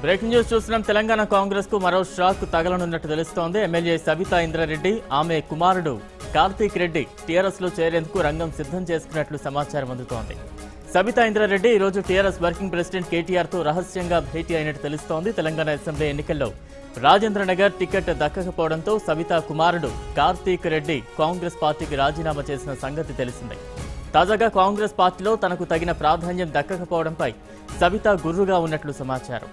Breaking news చూస్తున్నాం. తెలంగాణ కాంగ్రెస్ కు మరో షాక్ తగలనున్నట్టు తెలుస్తోంది. ఎమ్మెల్యే సబితా ఇంద్రారెడ్డి, ఆమె కుమారుడు కార్తీక్ రెడ్డి టీఆర్ఎస్ లో చేరేందుకు రంగం సిద్ధం చేసుకున్నట్లు సమాచారం అందుతోంది. సబితా ఇంద్రారెడ్డి ఈ రోజు టీఆర్ఎస్ వర్కింగ్ ప్రెసిడెంట్ కేటీఆర్ తో రహస్యంగా భేటీ అయినట్టు తెలుస్తోంది. తెలంగాణ అసెంబ్లీ ఎన్నికల్లో రాజేంద్రనగర్ టికెట్ దక్కకపోవడంతో సబితా కుమారుడు కార్తీక్ రెడ్డి కాంగ్రెస్ పార్టీకి రాజీనామా చేసిన సంగతి తెలిసిందే. తాజాగా కాంగ్రెస్ పార్టీలో తనకు తగిన ప్రాధాన్యం దక్కకపోవడంపై సబితా గుర్రుగా ఉన్నట్లు సమాచారం.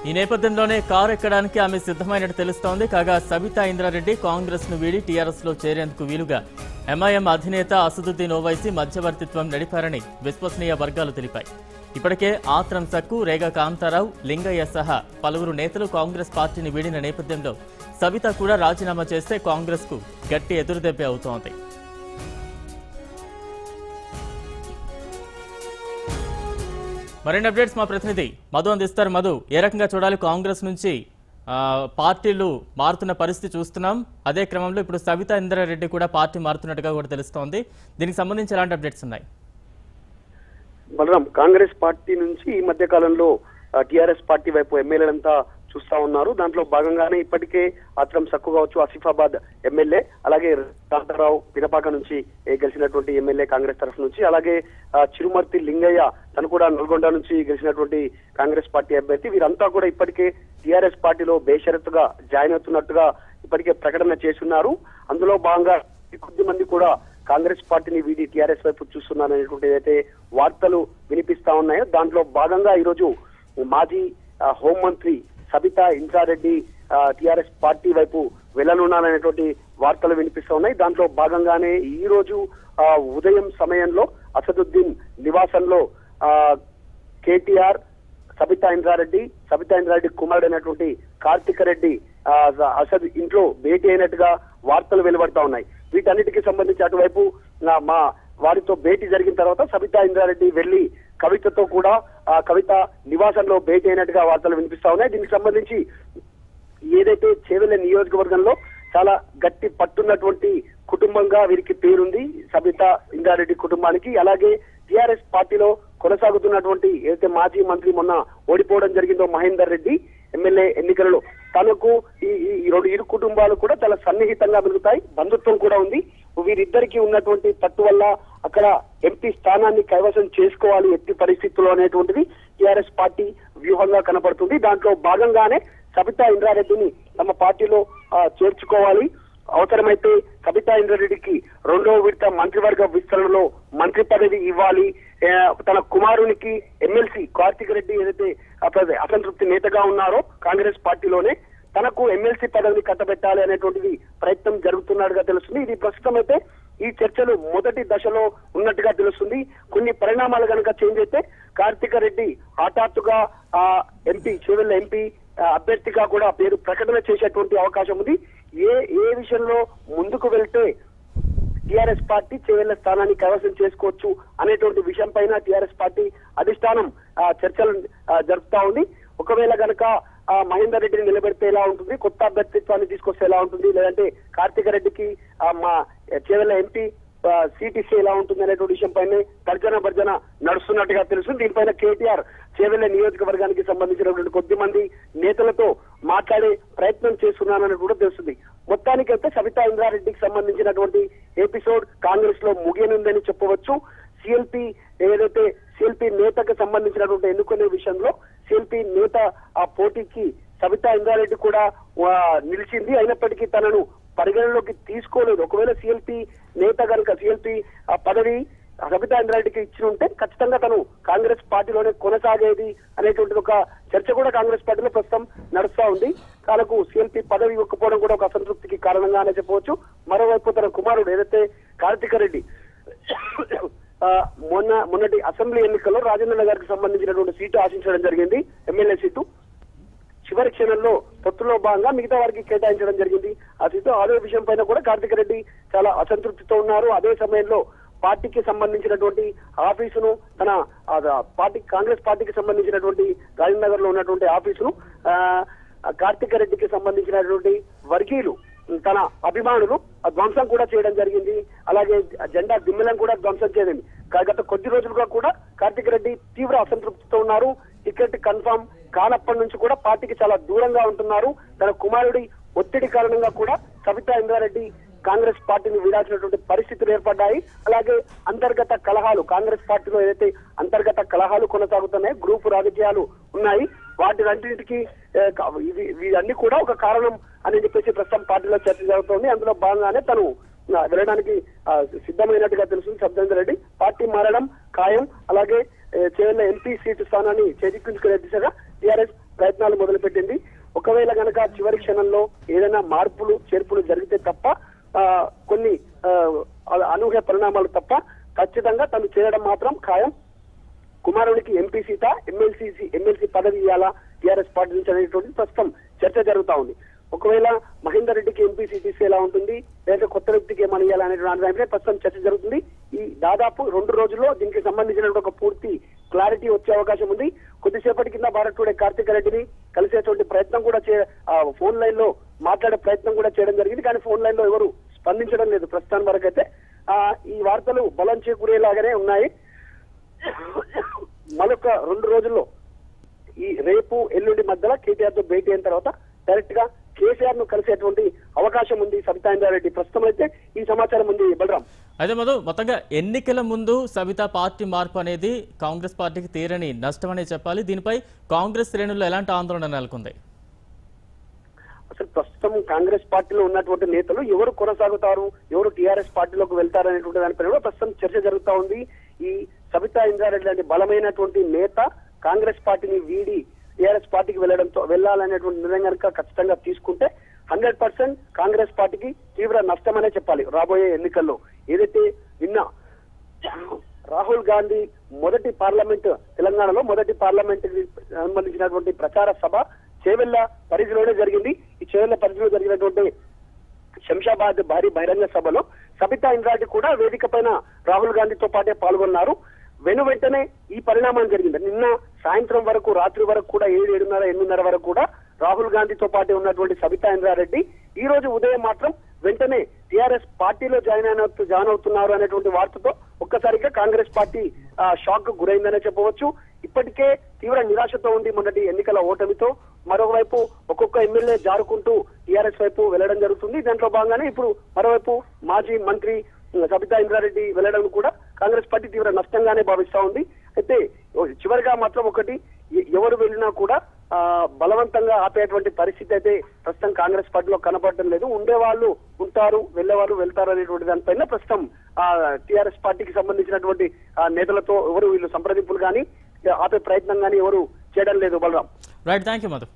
ఈ నేపథ్యంలోనే కారు ఎక్కడానికి ఆమె సిద్ధమైనట్టు తెలుస్తోంది. కాగా సబితా ఇంద్రారెడ్డి కాంగ్రెస్ ను వీడి టీఆర్ఎస్ లో చేరేందుకు వీలుగా ఎంఐఎం అధినేత అసదుద్దీన్ ఓవైసీ మధ్యవర్తిత్వం నడిపారని విశ్వసనీయ వర్గాలు తెలిపాయి. ఇప్పటికే ఆత్రం సక్కు, రేగా కాంతారావు, లింగయ్య సహా పలువురు నేతలు కాంగ్రెస్ పార్టీని వీడిన నేపథ్యంలో సబితా కూడా రాజీనామా చేస్తే కాంగ్రెస్ కు గట్టి ఎదురుదెబ్బ అవుతోంది. మరిన్ని అప్డేట్స్ మా ప్రతినిధి మధు అందిస్తారు. మధు, ఏ రకంగా చూడాలి? కాంగ్రెస్ నుంచి పార్టీలు మారుతున్న పరిస్థితి చూస్తున్నాం. అదే క్రమంలో ఇప్పుడు సబితా ఇంద్రారెడ్డి కూడా పార్టీ మారుతున్నట్టుగా కూడా తెలుస్తోంది. దీనికి సంబంధించి ఎలాంటి అప్డేట్స్ ఉన్నాయి? బలరాం, కాంగ్రెస్ పార్టీ నుంచి ఈ మధ్య కాలంలో టిఆర్ఎస్ పార్టీ వైపు ఎమ్మెల్యేలంతా చూస్తా ఉన్నారు. దాంట్లో భాగంగానే ఇప్పటికే ఆత్రం సక్కు కావచ్చు, ఆసిఫాబాద్ ఎమ్మెల్యే, అలాగే కాంతారావు పినపాక నుంచి గెలిచినటువంటి ఎమ్మెల్యే కాంగ్రెస్ తరఫు నుంచి, అలాగే చిరుమర్తి లింగయ్య తను కూడా నల్గొండ నుంచి గెలిచినటువంటి కాంగ్రెస్ పార్టీ అభ్యర్థి, వీరంతా కూడా ఇప్పటికే టిఆర్ఎస్ పార్టీలో బేషరతుగా జాయిన్ అవుతున్నట్టుగా ఇప్పటికే ప్రకటన చేస్తున్నారు. అందులో భాగంగా కొద్ది మంది కూడా కాంగ్రెస్ పార్టీని వీడి టిఆర్ఎస్ వైపు చూస్తున్నారనేటువంటి ఏదైతే వార్తలు వినిపిస్తా ఉన్నాయో దాంట్లో భాగంగా ఈరోజు మాజీ హోంమంత్రి సబితా ఇంద్రారెడ్డి టిఆర్ఎస్ పార్టీ వైపు వెళ్లనున్నారనేటువంటి వార్తలు వినిపిస్తా ఉన్నాయి. దాంట్లో భాగంగానే ఈ రోజు ఉదయం సమయంలో అసదుద్దీన్ నివాసంలో కేటీఆర్, సబితా ఇంద్రారెడ్డి కుమారుడు అయినటువంటి కార్తీక్ రెడ్డి అసద్ ఇంట్లో భేటీ అయినట్టుగా వార్తలు వెలువడతా ఉన్నాయి. వీటన్నిటికీ సంబంధించి అటువైపు మా వారితో భేటీ జరిగిన తర్వాత సబితా ఇంద్రారెడ్డి వెళ్లి కవితతో కూడా కవిత నివాసంలో భేటీ అయినట్టుగా వార్తలు వినిపిస్తా ఉన్నాయి. దీనికి సంబంధించి ఏదైతే చేవెళ్ల నియోజకవర్గంలో చాలా గట్టి పట్టున్నటువంటి కుటుంబంగా వీరికి పేరుంది సబితా ఇంద్రారెడ్డి కుటుంబానికి. అలాగే టిఆర్ఎస్ పార్టీలో కొనసాగుతున్నటువంటి ఏదైతే మాజీ మంత్రి మొన్న ఓడిపోవడం జరిగిందో మహేందర్ రెడ్డి ఎమ్మెల్యే ఎన్నికలలో తనకు ఈ రెండు ఇరు కుటుంబాలు కూడా చాలా సన్నిహితంగా మెలుగుతాయి, బంధుత్వం కూడా ఉంది. వీరిద్దరికి ఉన్నటువంటి పట్టు వల్ల అక్కడ ఎంపీ స్థానాన్ని కైవసం చేసుకోవాలి ఎట్టి పరిస్థితుల్లో అనేటువంటిది టిఆర్ఎస్ పార్టీ వ్యూహంగా కనపడుతుంది. దాంట్లో భాగంగానే సబితా ఇంద్రారెడ్డిని తమ పార్టీలో చేర్చుకోవాలి, అవసరమైతే సబితా ఇంద్రారెడ్డికి రెండవ విడత మంత్రివర్గ విస్తరణలో మంత్రి పదవి ఇవ్వాలి, తన కుమారునికి ఎమ్మెల్సీ కార్తీక్ రెడ్డి ఏదైతే అసంతృప్తి నేతగా ఉన్నారో కాంగ్రెస్ పార్టీలోనే తనకు ఎమ్మెల్సీ పదవిని కట్టబెట్టాలి అనేటువంటిది ప్రయత్నం జరుగుతున్నట్టుగా తెలుస్తుంది. ఇది ప్రస్తుతం అయితే ఈ చర్చలు మొదటి దశలో ఉన్నట్టుగా తెలుస్తుంది. కొన్ని పరిణామాలు కనుక చేంజ్ అయితే కార్తీక్ రెడ్డి హఠాత్తుగా ఎంపీ చేవెళ్ల ఎంపీ అభ్యర్థిగా కూడా పేరు ప్రకటన చేసేటువంటి అవకాశం ఉంది. ఏ విషయంలో ముందుకు వెళ్తే టిఆర్ఎస్ పార్టీ చేవెళ్ల స్థానాన్ని కైవసం చేసుకోవచ్చు అనేటువంటి విషయం పైన టిఆర్ఎస్ పార్టీ అధిష్టానం చర్చలు జరుపుతా ఉంది. ఒకవేళ గనక మహేందర్ రెడ్డిని నిలబెడితే ఎలా ఉంటుంది, కొత్త అభ్యర్థిత్వాన్ని తీసుకొస్తే ఎలా ఉంటుంది, లేదంటే కార్తీక్ రెడ్డికి మా చేవెళ్ల ఎంపీ సీట్ ఇస్తే ఎలా ఉంటుంది అనేటువంటి విషయం పైన తర్జన భర్జన నడుస్తున్నట్టుగా తెలుస్తుంది. దీనిపైన కేటీఆర్ చేవెళ్ల నియోజకవర్గానికి సంబంధించినటువంటి కొద్ది మంది నేతలతో మాట్లాడే ప్రయత్నం చేస్తున్నారని కూడా తెలుస్తుంది. మొత్తానికైతే సబితా ఇంద్రారెడ్డికి సంబంధించినటువంటి ఎపిసోడ్ కాంగ్రెస్ లో ముగియనుందని చెప్పవచ్చు. సిఎల్పీ నేతకు సంబంధించినటువంటి ఎన్నుకునే విషయంలో సిఎల్పీ నేత ఆ పోటీకి సబితా ఇంద్రారెడ్డి కూడా నిలిచింది, అయినప్పటికీ తనను పరిగణలోకి తీసుకోలేదు. ఒకవేళ సిఎల్పీ నేత కనుక సిఎల్పీ పదవి సబితా ఇంద్రారెడ్డికి ఇచ్చి ఉంటే ఖచ్చితంగా తను కాంగ్రెస్ పార్టీలోనే కొనసాగేది అనేటువంటి ఒక చర్చ కూడా కాంగ్రెస్ పార్టీలో ప్రస్తుతం నడుస్తా ఉంది. తనకు సిఎల్పీ పదవి ఇవ్వకపోవడం కూడా ఒక అసంతృప్తికి కారణంగానే చెప్పవచ్చు. మరోవైపు తన కుమారుడు ఏదైతే కార్తీక్ రెడ్డి మొన్నటి అసెంబ్లీ ఎన్నికల్లో రాజేంద్ర నగర్కి సంబంధించినటువంటి సీటు ఆశించడం జరిగింది, ఎమ్మెల్యే సీటు. చివరి క్షణంలో పొత్తులో భాగంగా మిగతా వారికి కేటాయించడం జరిగింది ఆ సీటు. అదే విషయం పైన కూడా కార్తీక్ రెడ్డి చాలా అసంతృప్తితో ఉన్నారు. అదే సమయంలో పార్టీకి సంబంధించినటువంటి ఆఫీసును తన పార్టీ కాంగ్రెస్ పార్టీకి సంబంధించినటువంటి రాజేంద్ర నగర్ లో ఉన్నటువంటి ఆఫీసును కార్తిక్ రెడ్డికి సంబంధించినటువంటి వర్గీయులు తన అభిమానులు ధ్వంసం కూడా చేయడం జరిగింది. అలాగే జెండా దిమ్మెలను కూడా ధ్వంసం చేయడం. గత కొద్ది రోజులుగా కూడా కార్తిక్ రెడ్డి తీవ్ర అసంతృప్తితో ఉన్నారు. టికెట్ కన్ఫర్మ్ కానప్పటి నుంచి కూడా పార్టీకి చాలా దూరంగా ఉంటున్నారు. తన కుమారుడి ఒత్తిడి కారణంగా కూడా సబితా ఇంద్రారెడ్డి కాంగ్రెస్ పార్టీని వీడాల్సినటువంటి పరిస్థితులు ఏర్పడ్డాయి. అలాగే అంతర్గత కలహాలు, కాంగ్రెస్ పార్టీలో ఏదైతే అంతర్గత కలహాలు కొనసాగుతున్నాయి, గ్రూపు రాజకీయాలు ఉన్నాయి, వాటినన్నింటికి ఇవన్నీ కూడా ఒక కారణం అని చెప్పేసి ప్రస్తుతం పార్టీలో చర్చ జరుగుతోంది. అందులో భాగంగానే తను వెళ్ళడానికి సిద్ధమైనట్టుగా తెలుస్తుంది. సబితా రెడ్డి పార్టీ మారడం ఖాయం. అలాగే చేవెళ్ల ఎంపీ సీటు స్థానాన్ని చేజిక్కించుకునే దిశగా టీఆర్ఎస్ ప్రయత్నాలు మొదలుపెట్టింది. ఒకవేళ గనక చివరి క్షణంలో ఏదైనా మార్పులు చేర్పులు జరిగితే తప్ప కొన్ని అనూహ్య పరిణామాలు తప్ప ఖచ్చితంగా తను చేయడం మాత్రం ఖాయం. కుమారుడికి ఎంపీ సీట, ఎమ్మెల్సీ పదవి ఇవ్వాలా టీఆర్ఎస్ పార్టీ నుంచి అనేటువంటి ప్రస్తుతం చర్చ జరుగుతా ఉంది. ఒకవేళ మహేందర్ రెడ్డికి ఎంపీ సీట్ ఇస్తే ఎలా ఉంటుంది, లేదా కొత్త వ్యక్తికి ఏమని ఇవ్వాలి అనేటువంటి దానిపై ప్రస్తుతం చర్చ జరుగుతుంది. ఈ దాదాపు 2 రోజుల్లో దీనికి సంబంధించిన ఒక పూర్తి క్లారిటీ వచ్చే అవకాశం ఉంది. కొద్దిసేపటి కింద భారత్ టుడే కార్తిక్ రెడ్డిని కలిసేటువంటి ప్రయత్నం కూడా ఫోన్ లైన్ లో మాట్లాడే ప్రయత్నం కూడా చేయడం జరిగింది. కానీ ఫోన్ లైన్ లో ఎవరు స్పందించడం లేదు ప్రస్తుతానికి వరకు అయితే. ఈ వార్తలు బలం చేకూరేలాగానే ఉన్నాయి. మరొక 2 రోజుల్లో ఈ రేపు ఎల్లుండి మధ్యలో కేటీఆర్ తో భేటీ అయిన తర్వాత డైరెక్ట్ గా కేసీఆర్ ను కలిసేటువంటి అవకాశం ఉంది సబితా ఇంద్రారెడ్డి. ప్రస్తుతం అయితే ఈ సమాచారం ఉంది బలరాం. అయితే మొత్తంగా ఎన్నికల ముందు సబితా పార్టీ మార్పు అనేది కాంగ్రెస్ పార్టీకి తీరని నష్టం అనే చెప్పాలి. దీనిపై కాంగ్రెస్ శ్రేణుల్లో ఎలాంటి ఆందోళన నెలకొంది? అసలు ప్రస్తుతం కాంగ్రెస్ పార్టీలో ఉన్నటువంటి నేతలు ఎవరు కొనసాగుతారు, ఎవరు టీఆర్ఎస్ పార్టీలోకి వెళ్తారు అనేటువంటి దానిపై కూడా ప్రస్తుతం చర్చ జరుగుతా ఉంది. ఈ సబితా ఇంద్రారెడ్డి లాంటి బలమైనటువంటి నేత కాంగ్రెస్ పార్టీని వీడి టీఆర్ఎస్ పార్టీకి వెళ్లాలనేటువంటి నిర్ణయం కనుక ఖచ్చితంగా తీసుకుంటే 100% కాంగ్రెస్ పార్టీకి తీవ్ర నష్టమనే చెప్పాలి రాబోయే ఎన్నికల్లో. ఏదైతే నిన్న రాహుల్ గాంధీ తెలంగాణలో మొదటి పార్లమెంట్ సంబంధించినటువంటి ప్రచార సభ చేవెళ్ల పరిధిలోనే జరిగింది. ఈ చేవెళ్ల పరిధిలో జరిగినటువంటి శంషాబాద్ భారీ బహిరంగ సభలో సబితా ఇంద్రారెడ్డి కూడా వేదిక పైన రాహుల్ గాంధీతో పాటే పాల్గొన్నారు. వెంటనే ఈ పరిణామం జరిగింది. నిన్న సాయంత్రం వరకు, రాత్రి వరకు కూడా 7:30 వరకు కూడా రాహుల్ గాంధీతో పాటే ఉన్నటువంటి సబితా ఇంద్రారెడ్డి ఈ రోజు ఉదయం మాత్రం వెంటనే టీఆర్ఎస్ పార్టీలో జాయిన్ అవుతున్నారు అనేటువంటి వార్తతో ఒక్కసారిగా కాంగ్రెస్ పార్టీ షాక్ గురైందనే చెప్పవచ్చు. ఇప్పటికే తీవ్ర నిరాశతో ఉంది మొన్నటి ఎన్నికల ఓటమితో. మరోవైపు ఒక్కొక్క ఎమ్మెల్యే జారుకుంటూ టీఆర్ఎస్ వైపు వెళ్లడం జరుగుతుంది. దాంట్లో భాగంగానే ఇప్పుడు మరోవైపు మాజీ మంత్రి సబితా ఇంద్రారెడ్డి వెళ్లడం కూడా కాంగ్రెస్ పార్టీ తీవ్ర నష్టంగానే భావిస్తా ఉంది. అయితే చివరిగా మాత్రం ఒకటి, ఎవరు వెళ్ళినా కూడా బలవంతంగా ఆపేటువంటి పరిస్థితి అయితే ప్రస్తుతం కాంగ్రెస్ పార్టీలో కనపడటం లేదు. ఉండేవాళ్ళు ఉంటారు, వెళ్లేవాళ్ళు వెళ్తారు అనేటువంటి దానిపైన ప్రస్తుతం టీఆర్ఎస్ పార్టీకి సంబంధించినటువంటి నేతలతో వీళ్ళు సంప్రదింపులు కానీ ఆపే ప్రయత్నం కానీ ఎవరు చేయడం లేదు Balaram. Right, thank you Madhu.